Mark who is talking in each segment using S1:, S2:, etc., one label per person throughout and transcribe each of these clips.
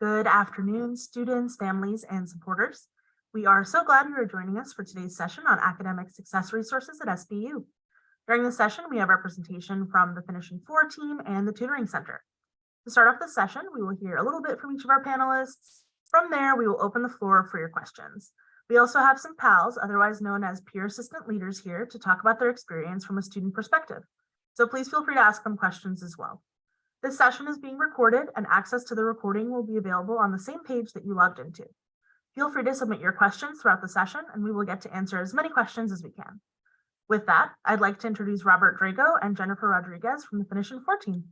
S1: Good afternoon, students, families, and supporters. We are so glad you are joining us for today's session on academic success resources at SBU. During this session, we have representation from the Finishing Four team and the Tutoring Center. To start off the session, we will hear a little bit from each of our panelists. From there, we will open the floor for your questions. We also have some pals, otherwise known as peer assistant leaders, here to talk about their experience from a student perspective. So please feel free to ask them questions as well. This session is being recorded, and access to the recording will be available on the same page that you logged into. Feel free to submit your questions throughout the session, and we will get to answer as many questions as we can. With that, I'd like to introduce Robert Drago and Jennifer Rodriguez from the Finishing Four team.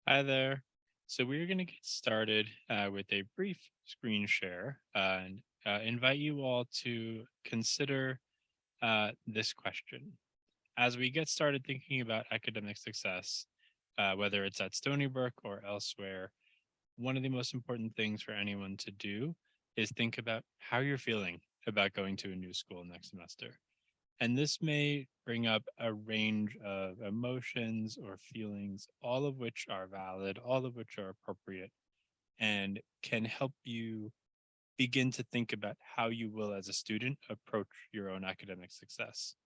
S2: Hi there. So we're going to get started with a brief screen share and invite you all to consider this question. As we get started thinking about academic success, whether it's at Stony Brook or elsewhere, one of the most important things for anyone to do is think about how you're feeling about going to a new school next semester. And this may bring up a range of emotions or feelings, all of which are valid, all of which are appropriate, and can help you begin to think about how you will, as a student, approach your own academic success.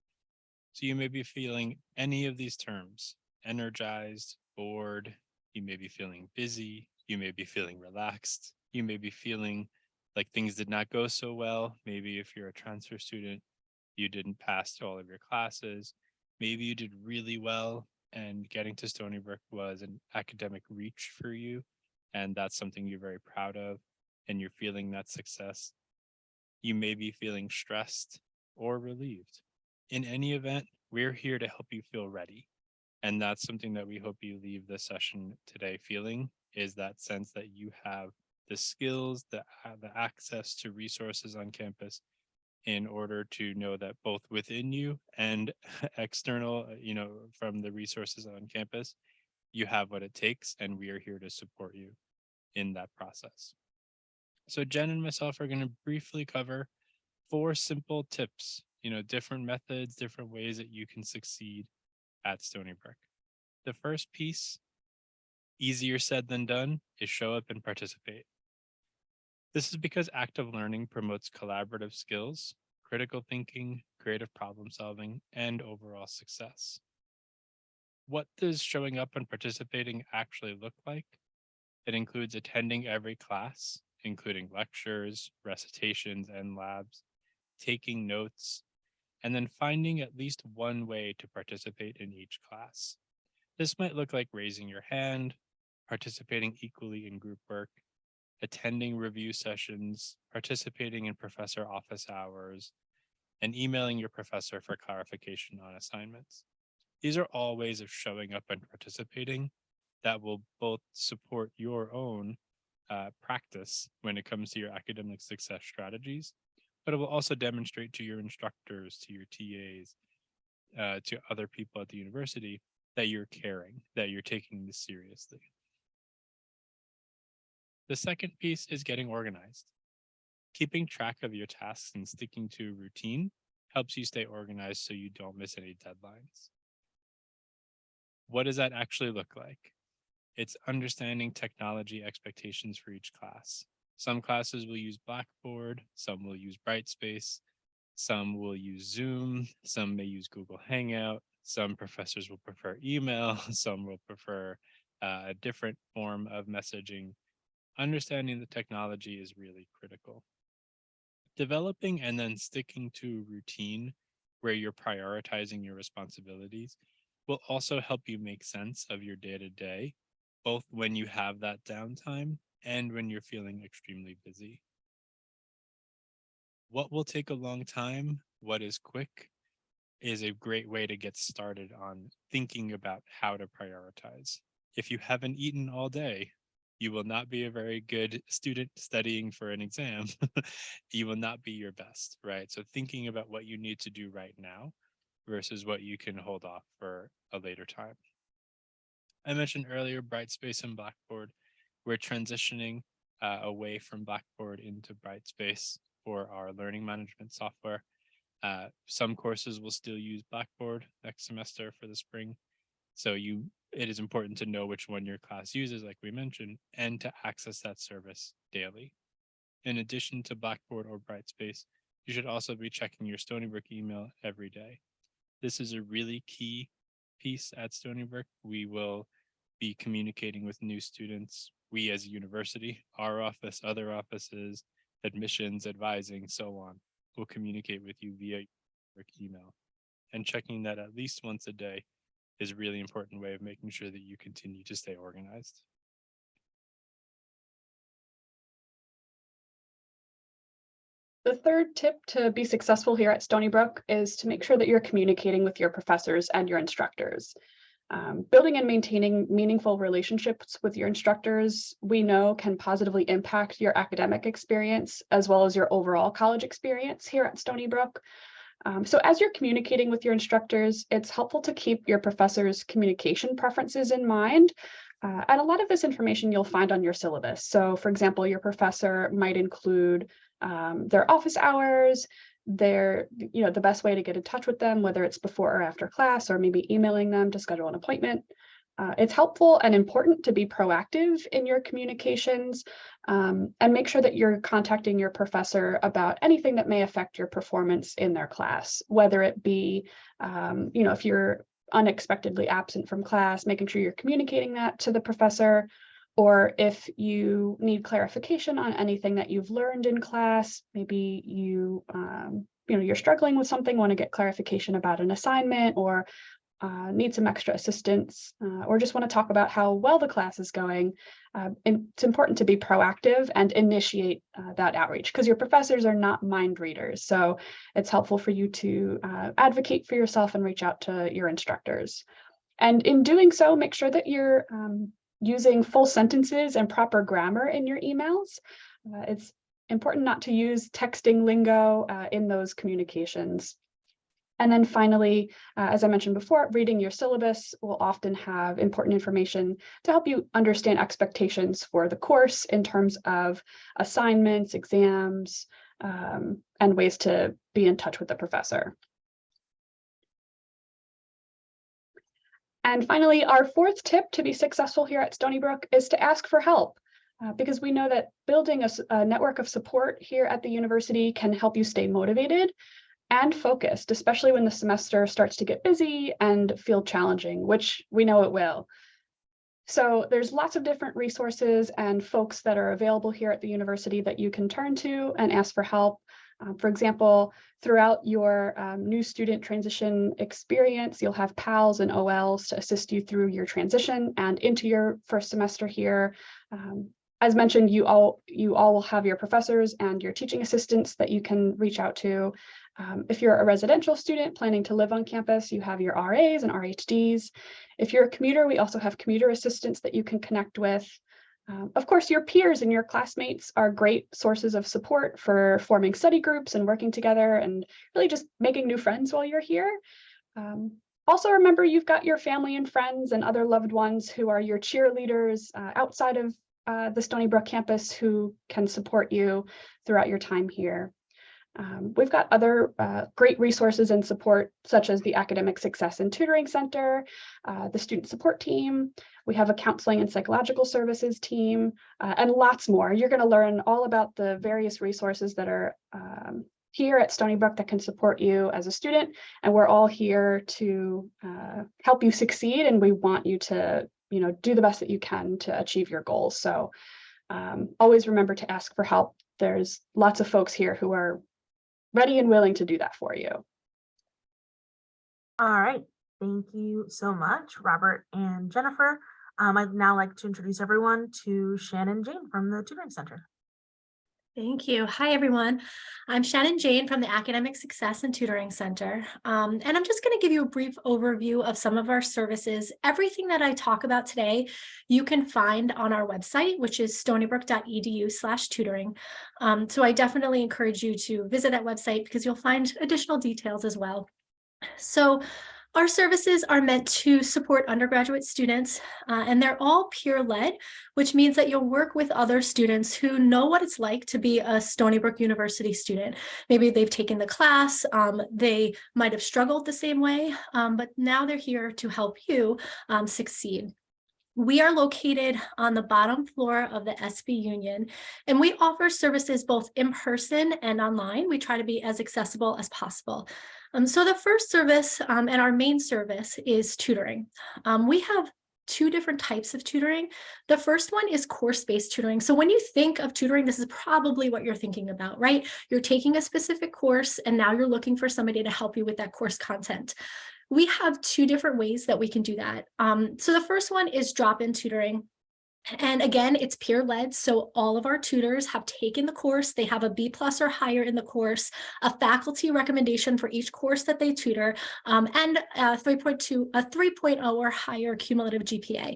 S2: So you may be feeling any of these terms: energized, bored, you may be feeling busy, you may be feeling relaxed, you may be feeling like things did not go so well. Maybe if you're a transfer student, you didn't pass all of your classes. Maybe you did really well and getting to Stony Brook was an academic reach for you. And that's something you're very proud of and you're feeling that success. You may be feeling stressed or relieved. In any event, we're here to help you feel ready. And that's something that we hope you leave this session today feeling, is that sense that you have the skills, the access to resources on campus in order to know that both within you and external, from the resources on campus, you have what it takes, and we are here to support you in that process. So Jen and myself are going to briefly cover 4 simple tips, different methods, different ways that you can succeed at Stony Brook. The first piece, easier said than done, is show up and participate. This is because active learning promotes collaborative skills, critical thinking, creative problem solving, and overall success. What does showing up and participating actually look like? It includes attending every class, including lectures, recitations, and labs, taking notes, and then finding at least one way to participate in each class. This might look like raising your hand, participating equally in group work, attending review sessions, participating in professor office hours, and emailing your professor for clarification on assignments. These are all ways of showing up and participating that will both support your own practice when it comes to your academic success strategies, but it will also demonstrate to your instructors, to your TAs, to other people at the university that you're caring, that you're taking this seriously. The second piece is getting organized. Keeping track of your tasks and sticking to a routine helps you stay organized so you don't miss any deadlines. What does that actually look like? It's understanding technology expectations for each class. Some classes will use Blackboard, some will use Brightspace, some will use Zoom, some may use Google Hangout, some professors will prefer email, some will prefer a different form of messaging. Understanding the technology is really critical. Developing and then sticking to a routine where you're prioritizing your responsibilities will also help you make sense of your day to day, both when you have that downtime and when you're feeling extremely busy. What will take a long time, what is quick, is a great way to get started on thinking about how to prioritize. If you haven't eaten all day, you will not be a very good student studying for an exam. You will not be your best, right? So thinking about what you need to do right now versus what you can hold off for a later time. I mentioned earlier Brightspace and Blackboard. We're transitioning away from Blackboard into Brightspace for our learning management software. Some courses will still use Blackboard next semester for the spring. So it is important to know which one your class uses, like we mentioned, and to access that service daily. In addition to Blackboard or Brightspace, you should also be checking your Stony Brook email every day. This is a really key piece at Stony Brook. We will be communicating with new students. We as a university, our office, other offices, admissions, advising, so on, will communicate with you via email. And checking that at least once a day is a really important way of making sure that you continue to stay organized.
S3: The third tip to be successful here at Stony Brook is to make sure that you're communicating with your professors and your instructors. Building and maintaining meaningful relationships with your instructors, we know, can positively impact your academic experience as well as your overall college experience here at Stony Brook. So as you're communicating with your instructors, it's helpful to keep your professors' communication preferences in mind. And a lot of this information you'll find on your syllabus. So for example, your professor might include their office hours, the best way to get in touch with them, whether it's before or after class, or maybe emailing them to schedule an appointment. It's helpful and important to be proactive in your communications, and make sure that you're contacting your professor about anything that may affect your performance in their class, whether it be, if you're unexpectedly absent from class, making sure you're communicating that to the professor, or if you need clarification on anything that you've learned in class, maybe you're struggling with something, want to get clarification about an assignment, or need some extra assistance, or just want to talk about how well the class is going. And it's important to be proactive and initiate that outreach, because your professors are not mind readers. So it's helpful for you to advocate for yourself and reach out to your instructors. And in doing so, make sure that you're using full sentences and proper grammar in your emails. It's important not to use texting lingo in those communications. And then finally, as I mentioned before, reading your syllabus will often have important information to help you understand expectations for the course in terms of assignments, exams, and ways to be in touch with the professor. And finally, our fourth tip to be successful here at Stony Brook is to ask for help, because we know that building a network of support here at the university can help you stay motivated and focused, especially when the semester starts to get busy and feel challenging, which we know it will. So there's lots of different resources and folks that are available here at the university that you can turn to and ask for help. For example, throughout your new student transition experience, you'll have PALs and OLs to assist you through your transition and into your first semester here. As mentioned, you all will have your professors and your teaching assistants that you can reach out to. If you're a residential student planning to live on campus, you have your RAs and RHDs. If you're a commuter, we also have commuter assistants that you can connect with. Of course, your peers and your classmates are great sources of support for forming study groups and working together and really just making new friends while you're here. Also, remember, you've got your family and friends and other loved ones who are your cheerleaders outside of the Stony Brook campus who can support you throughout your time here. We've got other great resources and support, such as the Academic Success and Tutoring Center, the Student Support Team. We have a Counseling and Psychological Services team, and lots more. You're going to learn all about the various resources that are here at Stony Brook that can support you as a student, and we're all here to help you succeed, and we want you to do the best that you can to achieve your goals. So always remember to ask for help. There's lots of folks here who are ready and willing to do that for you.
S1: All right. Thank you so much, Robert and Jennifer. I'd now like to introduce everyone to Shannon Jane from the Tutoring Center.
S4: Thank you. Hi, everyone. I'm Shannon Jane from the Academic Success and Tutoring Center. And I'm just going to give you a brief overview of some of our services. Everything that I talk about today, you can find on our website, which is stonybrook.edu/tutoring. So I definitely encourage you to visit that website because you'll find additional details as well. So Our services are meant to support undergraduate students, and they're all peer-led, which means that you'll work with other students who know what it's like to be a Stony Brook University student. Maybe they've taken the class, they might have struggled the same way, but now they're here to help you succeed. We are located on the bottom floor of the SB Union, and we offer services both in person and online. We try to be as accessible as possible. So the first service and our main service is tutoring. We have two different types of tutoring. The first one is course-based tutoring. So when you think of tutoring, this is probably what you're thinking about, right? You're taking a specific course and now you're looking for somebody to help you with that course content. We have two different ways that we can do that. So the first one is drop-in tutoring. And again, it's peer-led, so all of our tutors have taken the course, they have a B+ or higher in the course, a faculty recommendation for each course that they tutor, and a 3.0 or higher cumulative GPA.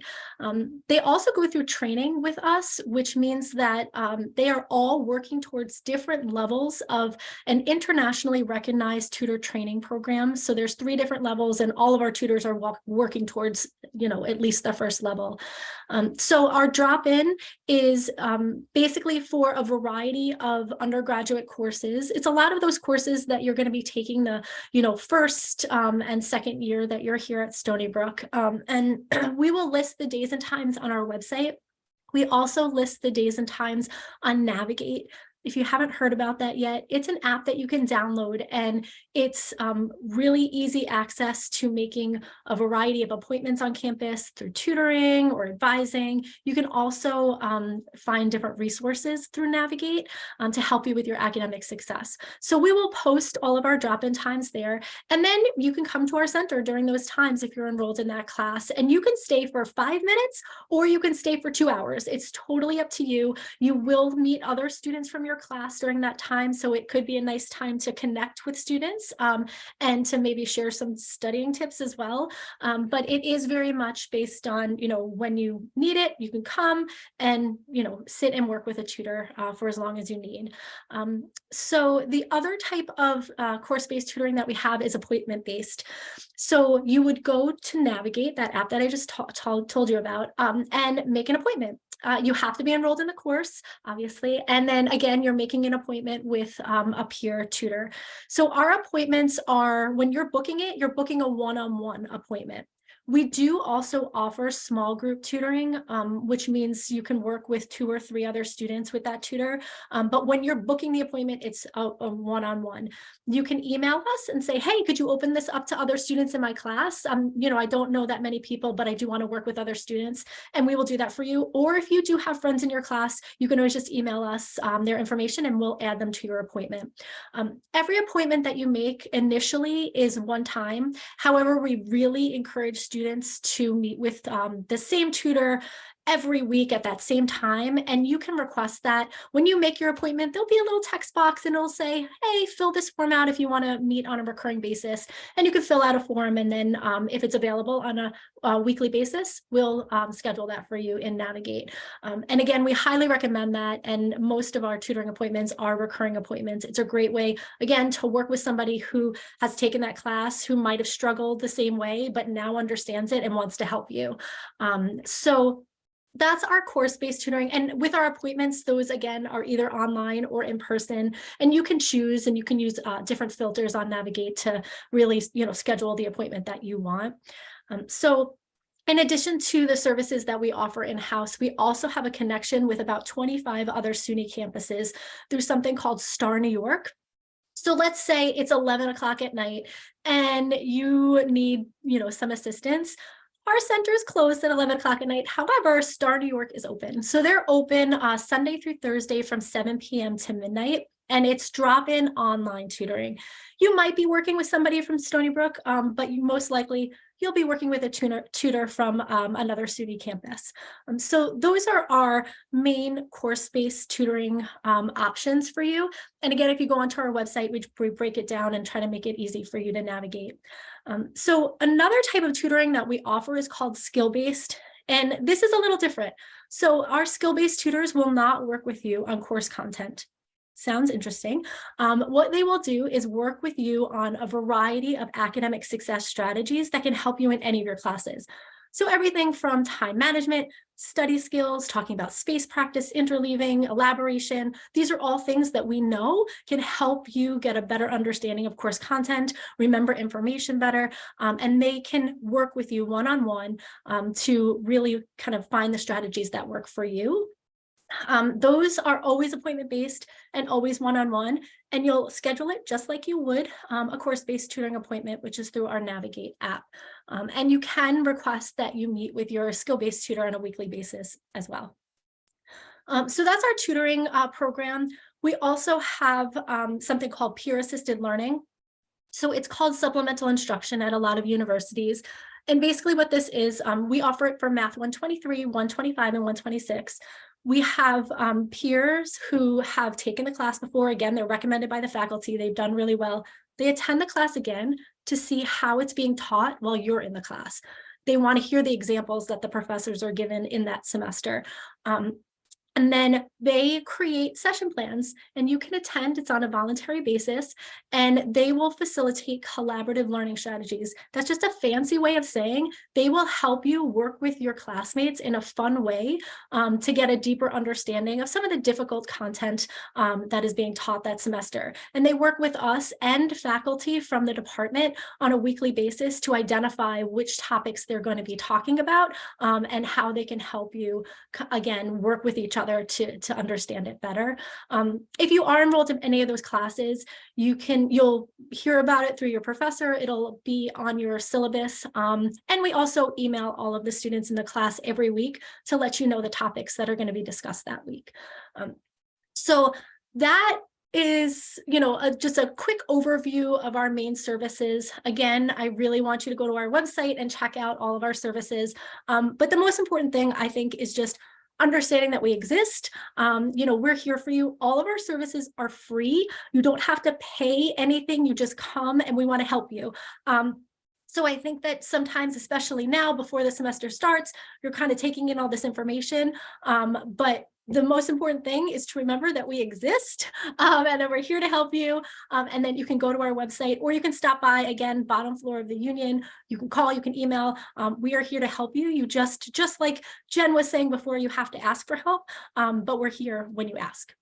S4: They also go through training with us, which means that they are all working towards different levels of an internationally recognized tutor training program. So there's 3 different levels, and all of our tutors are working towards, at least the first level. So our drop-in is basically for a variety of undergraduate courses. It's a lot of those courses that you're going to be taking the, first and second year that you're here at Stony Brook. And we will list the days and times on our website. We also list the days and times on Navigate. If you haven't heard about that yet, it's an app that you can download, and it's really easy access to making a variety of appointments on campus through tutoring or advising. You can also find different resources through Navigate to help you with your academic success. So we will post all of our drop-in times there, and then you can come to our center during those times if you're enrolled in that class, and you can stay for 5 minutes or you can stay for 2 hours. It's totally up to you. You will meet other students from your class during that time, so it could be a nice time to connect with students and to maybe share some studying tips as well. But it is very much based on, when you need it, you can come and, sit and work with a tutor for as long as you need. So the other type of course-based tutoring that we have is appointment-based. So you would go to Navigate, that app that I just told you about, and make an appointment. You have to be enrolled in the course, obviously. And then again, you're making an appointment with a peer tutor. So our appointments are, when you're booking it, you're booking a one-on-one appointment. We do also offer small group tutoring, which means you can work with 2 or 3 other students with that tutor. But when you're booking the appointment, it's a one-on-one. You can email us and say, hey, could you open this up to other students in my class? I don't know that many people, but I do want to work with other students, and we will do that for you. Or if you do have friends in your class, you can always just email us their information and we'll add them to your appointment. Every appointment that you make initially is one time. However, we really encourage students to meet with the same tutor every week at that same time. And you can request that when you make your appointment, there'll be a little text box and it'll say, hey, fill this form out if you want to meet on a recurring basis. And you can fill out a form. And then if it's available on a weekly basis, we'll schedule that for you in Navigate. And again, we highly recommend that. And most of our tutoring appointments are recurring appointments. It's a great way, again, to work with somebody who has taken that class, who might have struggled the same way, but now understands it and wants to help you. So that's our course-based tutoring. And with our appointments, those again are either online or in person, and you can choose and you can use different filters on Navigate to really, schedule the appointment that you want. So in addition to the services that we offer in-house, we also have a connection with about 25 other SUNY campuses through something called Star New York. So let's say it's 11 o'clock at night and you need, some assistance. Our center is closed at 11 o'clock at night. However, Star New York is open. So they're open Sunday through Thursday from 7 p.m. to midnight, and it's drop-in online tutoring. You might be working with somebody from Stony Brook, but most likely you'll be working with a tutor from another SUNY campus. So those are our main course-based tutoring options for you. And again, if you go onto our website, we break it down and try to make it easy for you to navigate. So another type of tutoring that we offer is called skill-based. And this is a little different. So our skill-based tutors will not work with you on course content. sounds interesting. What they will do is work with you on a variety of academic success strategies that can help you in any of your classes. So everything from time management, study skills, talking about space practice, interleaving, elaboration. These are all things that we know can help you get a better understanding of course content, remember information better, and they can work with you one-on-one to really kind of find the strategies that work for you. Those are always appointment-based and always one-on-one, and you'll schedule it just like you would a course-based tutoring appointment, which is through our Navigate app. And you can request that you meet with your skill-based tutor on a weekly basis as well. So that's our tutoring program. We also have something called peer-assisted learning. So it's called supplemental instruction at a lot of universities. And basically what this is, we offer it for Math 123, 125, and 126. We have peers who have taken the class before. Again, they're recommended by the faculty. They've done really well. They attend the class again to see how it's being taught while you're in the class. They want to hear the examples that the professors are given in that semester. And then they create session plans and you can attend. It's on a voluntary basis and they will facilitate collaborative learning strategies. That's just a fancy way of saying they will help you work with your classmates in a fun way to get a deeper understanding of some of the difficult content that is being taught that semester. And they work with us and faculty from the department on a weekly basis to identify which topics they're going to be talking about and how they can help you, again, work with each other to understand it better. If you are enrolled in any of those classes, you'll hear about it through your professor. It'll be on your syllabus. And we also email all of the students in the class every week to let you know the topics that are going to be discussed that week. So that is, just a quick overview of our main services. Again, I really want you to go to our website and check out all of our services. But the most important thing, I think, is just understanding that we exist. We're here for you. All of our services are free. You don't have to pay anything. You just come and we want to help you. So I think that sometimes, especially now before the semester starts, you're kind of taking in all this information, but the most important thing is to remember that we exist and that we're here to help you. And then you can go to our website or you can stop by, again, bottom floor of the Union. You can call, you can email. We are here to help you. You just like Jen was saying before, you have to ask for help, but we're here when you ask.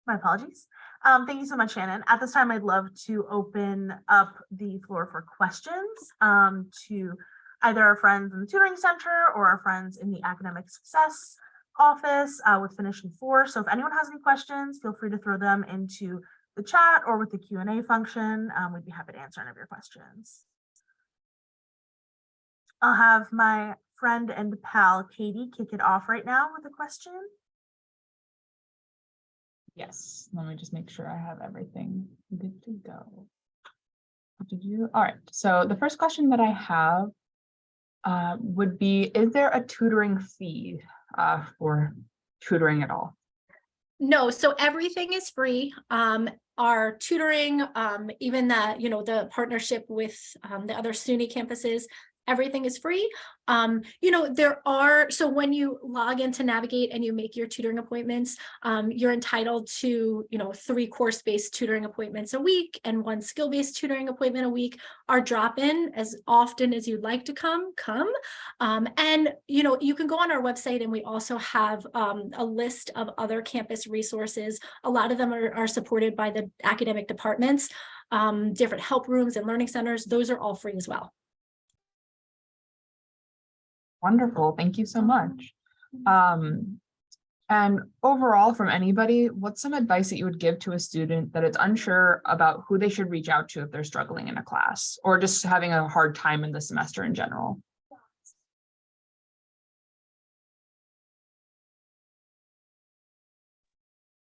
S1: My apologies. Thank you so much, Shannon. At this time, I'd love to open up the floor for questions to either our friends in the Tutoring Center or our friends in the Academic Success Office with Finishing 4. So if anyone has any questions, feel free to throw them into the chat or with the Q&A function. We'd be happy to answer any of your questions. I'll have my friend and pal, Katie, kick it off right now with a question.
S5: Yes, let me just make sure I have everything good to go. All right, so the first question that I have would be, is there a tutoring fee for tutoring at all?
S4: No, so everything is free. Our tutoring, even the partnership with the other SUNY campuses, everything is free. So when you log into Navigate and you make your tutoring appointments, you're entitled to, 3 course-based tutoring appointments a week and 1 skill-based tutoring appointment a week. Our drop-in, as often as you'd like to come. And, you can go on our website and we also have a list of other campus resources. A lot of them are supported by the academic departments, different help rooms and learning centers. Those are all free as well.
S5: Wonderful, thank you so much. And overall, from anybody, what's some advice that you would give to a student that is unsure about who they should reach out to if they're struggling in a class or just having a hard time in the semester in general?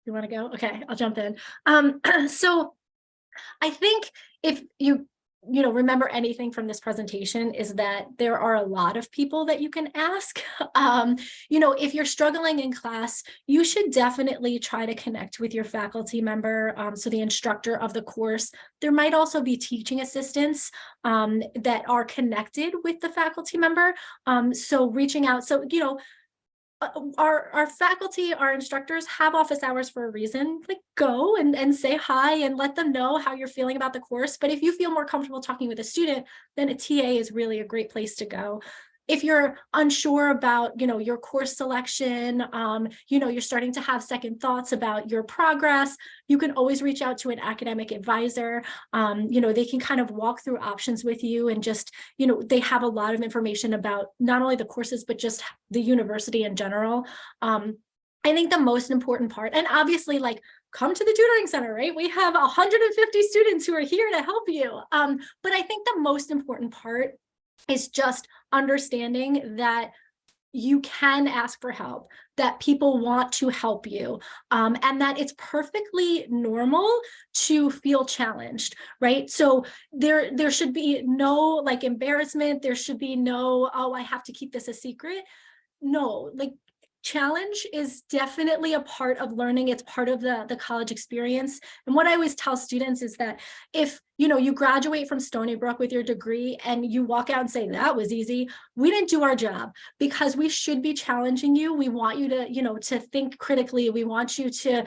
S4: You want to go? Okay, I'll jump in. So I think if you remember anything from this presentation is that there are a lot of people that you can ask. If you're struggling in class, you should definitely try to connect with your faculty member, so the instructor of the course. There might also be teaching assistants that are connected with the faculty member. So reaching out, so our faculty, our instructors have office hours for a reason. Like, go and say hi and let them know how you're feeling about the course. But if you feel more comfortable talking with a student, then a TA is really a great place to go. If you're unsure about, your course selection, you're starting to have second thoughts about your progress, you can always reach out to an academic advisor. They can kind of walk through options with you, and just, they have a lot of information about not only the courses, but just the university in general. I think the most important part, and obviously, like, come to the tutoring center, right? We have 150 students who are here to help you. But I think the most important part is just understanding that you can ask for help, that people want to help you, and that it's perfectly normal to feel challenged, right? So there should be no like embarrassment. There should be no, oh, I have to keep this a secret. No, like, challenge is definitely a part of learning. It's part of the college experience. And what I always tell students is that if you graduate from Stony Brook with your degree and you walk out and say that was easy, we didn't do our job, because we should be challenging you. We want you to to think critically. We want you to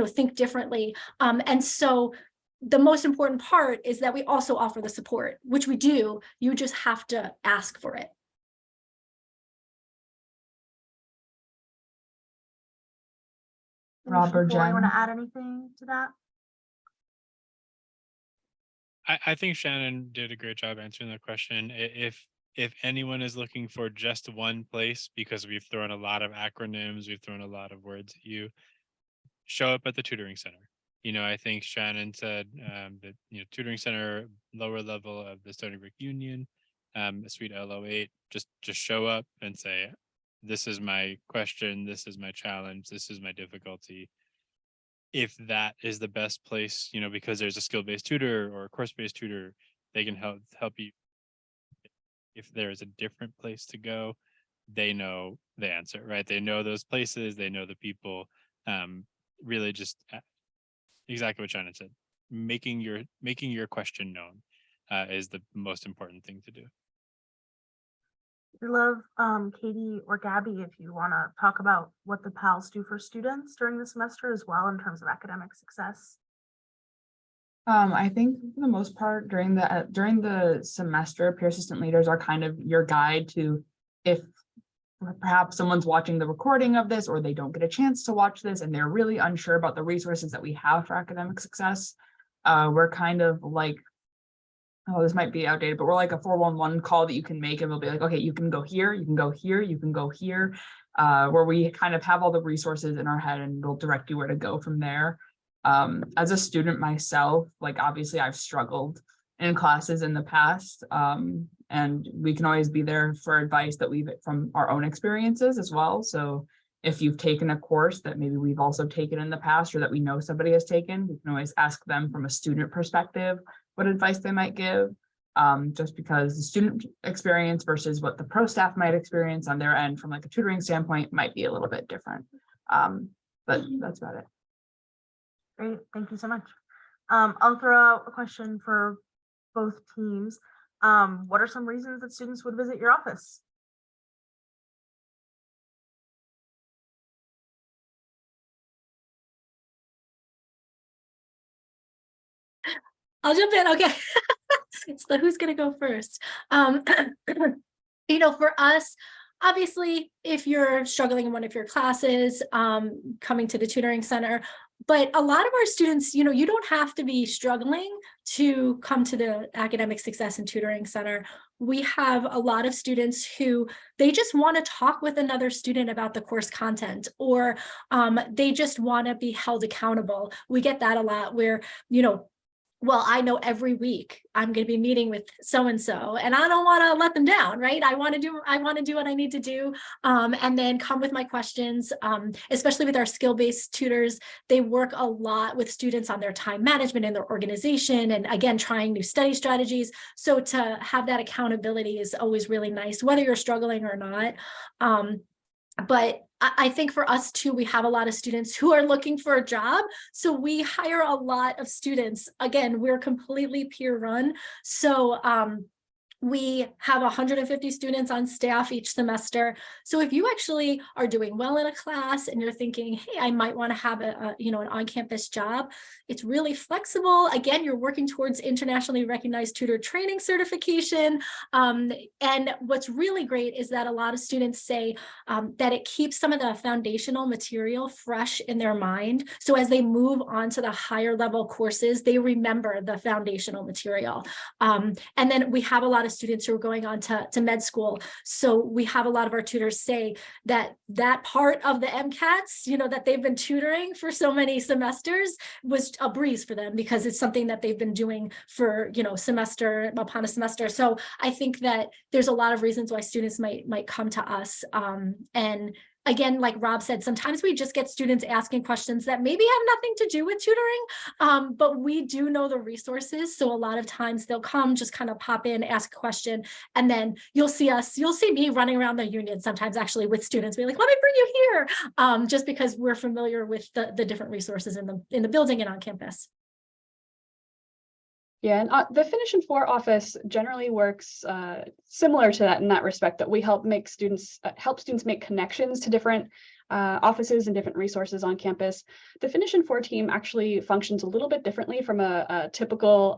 S4: think differently. And so the most important part is that we also offer the support, which we do. You just have to ask for it.
S5: Robert,
S1: You want
S5: Jen?
S1: to add anything to that?
S2: I think Shannon did a great job answering that question. If anyone is looking for just one place, because we've thrown a lot of acronyms, we've thrown a lot of words at you, show up at the tutoring center. I think Shannon said that tutoring center, lower level of the Stony Brook Union, suite LO8. Just show up and say, this is my question, this is my challenge, this is my difficulty. If that is the best place, because there's a skill-based tutor or a course-based tutor, they can help you. If there's a different place to go, they know the answer, right? They know those places, they know the people. Really just exactly what Shannon said. Making your question known is the most important thing to do.
S1: We'd love Katie or Gabby if you want to talk about what the PALs do for students during the semester as well in terms of academic success.
S5: I think for the most part during the semester, peer assistant leaders are kind of your guide to, if perhaps someone's watching the recording of this or they don't get a chance to watch this and they're really unsure about the resources that we have for academic success. We're kind of like, oh, this might be outdated, but we're like a 411 call that you can make, and we'll be like, okay, you can go here, you can go here, you can go here, where we kind of have all the resources in our head and we'll direct you where to go from there. As a student myself, like obviously I've struggled in classes in the past, and we can always be there for advice that we've from our own experiences as well. So if you've taken a course that maybe we've also taken in the past or that we know somebody has taken, we can always ask them from a student perspective what advice they might give, just because the student experience versus what the pro staff might experience on their end from like a tutoring standpoint might be a little bit different. But that's about it.
S1: Great, thank you so much. I'll throw out a question for both teams. What are some reasons that students would visit your office?
S4: I'll jump in. Okay. It's the who's going to go first. For us, obviously, if you're struggling in one of your classes, coming to the tutoring center, but a lot of our students, you don't have to be struggling to come to the Academic Success and Tutoring Center. We have a lot of students who they just want to talk with another student about the course content, or they just want to be held accountable. We get that a lot where, well, I know every week I'm going to be meeting with so-and-so and I don't want to let them down, right? I want to do what I need to do. And then come with my questions, especially with our skill-based tutors. They work a lot with students on their time management and their organization. And again, trying new study strategies. So to have that accountability is always really nice, whether you're struggling or not. But I think for us too, we have a lot of students who are looking for a job. So we hire a lot of students. Again, we're completely peer run. So we have 150 students on staff each semester. So if you actually are doing well in a class and you're thinking, hey, I might want to have an on-campus job, it's really flexible. Again, you're working towards internationally recognized tutor training certification. And what's really great is that a lot of students say that it keeps some of the foundational material fresh in their mind. So as they move on to the higher level courses, they remember the foundational material. And then we have a lot of students who are going on to med school. So we have a lot of our tutors say that part of the MCATs, that they've been tutoring for so many semesters was a breeze for them because it's something that they've been doing for, semester upon a semester. So I think that there's a lot of reasons why students might come to us. And again, like Rob said, sometimes we just get students asking questions that maybe have nothing to do with tutoring, but we do know the resources. So a lot of times they'll come, just kind of pop in, ask a question, and then you'll see me running around the union sometimes actually with students. We're like, let me bring you here, just because we're familiar with the different resources in the building and on campus.
S3: Yeah, and the Finish in 4 office generally works similar to that in that respect, that we help students make connections to different offices and different resources on campus. The Finish in 4 team actually functions a little bit differently from a typical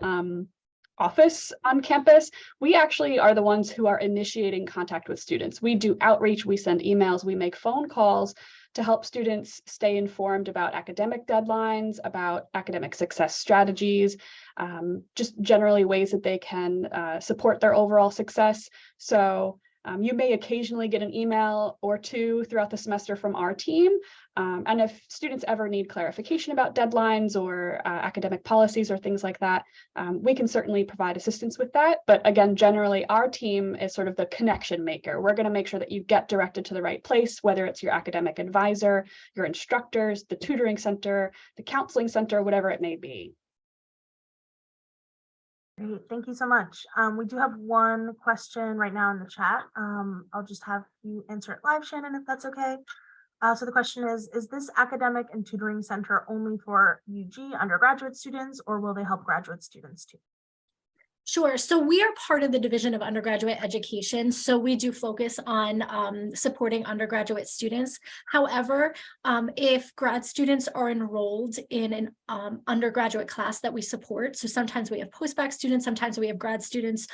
S3: office on campus. We actually are the ones who are initiating contact with students. We do outreach, we send emails, we make phone calls to help students stay informed about academic deadlines, about academic success strategies, just generally ways that they can support their overall success. So you may occasionally get an email or two throughout the semester from our team. And if students ever need clarification about deadlines or academic policies or things like that, we can certainly provide assistance with that. But again, generally, our team is sort of the connection maker. We're going to make sure that you get directed to the right place, whether it's your academic advisor, your instructors, the tutoring center, the counseling center, whatever it may be.
S1: Great, thank you so much. We do have one question right now in the chat. I'll just have you answer it live, Shannon, if that's okay. So the question is this academic and tutoring center only for UG undergraduate students, or will they help graduate students too?
S4: Sure. So we are part of the Division of Undergraduate Education. So we do focus on supporting undergraduate students. However, if grad students are enrolled in an undergraduate class that we support, so sometimes we have postbac students, sometimes we have grad students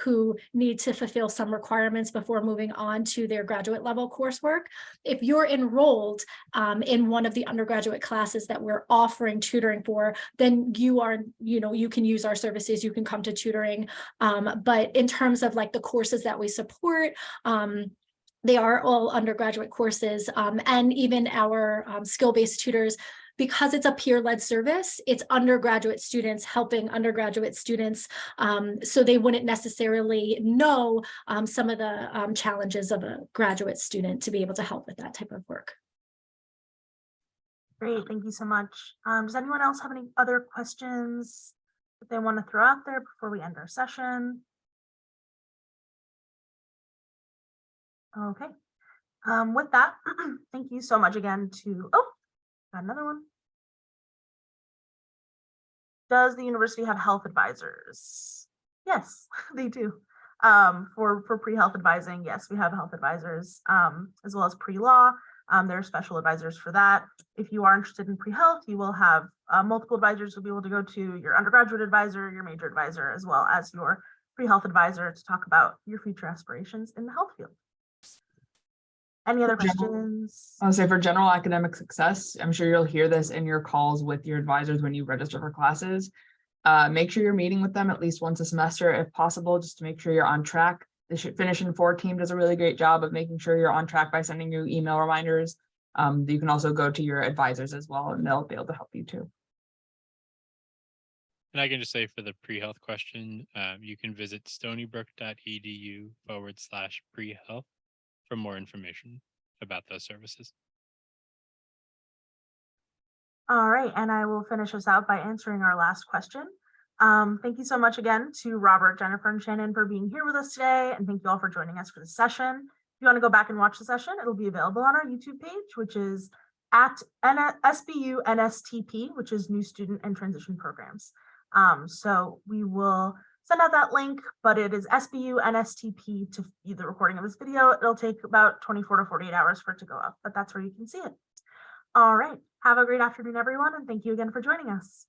S4: who need to fulfill some requirements before moving on to their graduate level coursework. If you're enrolled in one of the undergraduate classes that we're offering tutoring for, then you can use our services, you can come to tutoring, but in terms of like the courses that we support, they are all undergraduate courses, and even our skill-based tutors, because it's a peer-led service, it's undergraduate students helping undergraduate students, so they wouldn't necessarily know some of the challenges of a graduate student to be able to help with that type of work.
S1: Great, thank you so much. Does anyone else have any other questions that they want to throw out there before we end our session? Okay. With that, thank you so much again to, got another one. Does the university have health advisors? Yes, they do. For pre-health advising, yes, we have health advisors, as well as pre-law. There are special advisors for that. If you are interested in pre-health, you will have multiple advisors. You'll be able to go to your undergraduate advisor, your major advisor, as well as your pre-health advisor to talk about your future aspirations in the health field. Any other questions?
S5: I would say for general academic success, I'm sure you'll hear this in your calls with your advisors when you register for classes. Make sure you're meeting with them at least once a semester if possible, just to make sure you're on track. The Finish in 4 team does a really great job of making sure you're on track by sending you email reminders. You can also go to your advisors as well, and they'll be able to help you too.
S2: And I can just say for the pre-health question, you can visit stonybrook.edu/pre-health for more information about those services.
S1: All right, and I will finish us out by answering our last question. Thank you so much again to Robert, Jennifer, and Shannon for being here with us today, and thank you all for joining us for the session. If you want to go back and watch the session, it'll be available on our YouTube page, which is at SBU NSTP, which is New Student and Transition Programs. So we will send out that link, but it is SBU NSTP to view the recording of this video. It'll take about 24 to 48 hours for it to go up, but that's where you can see it. All right. Have a great afternoon, everyone, and thank you again for joining us.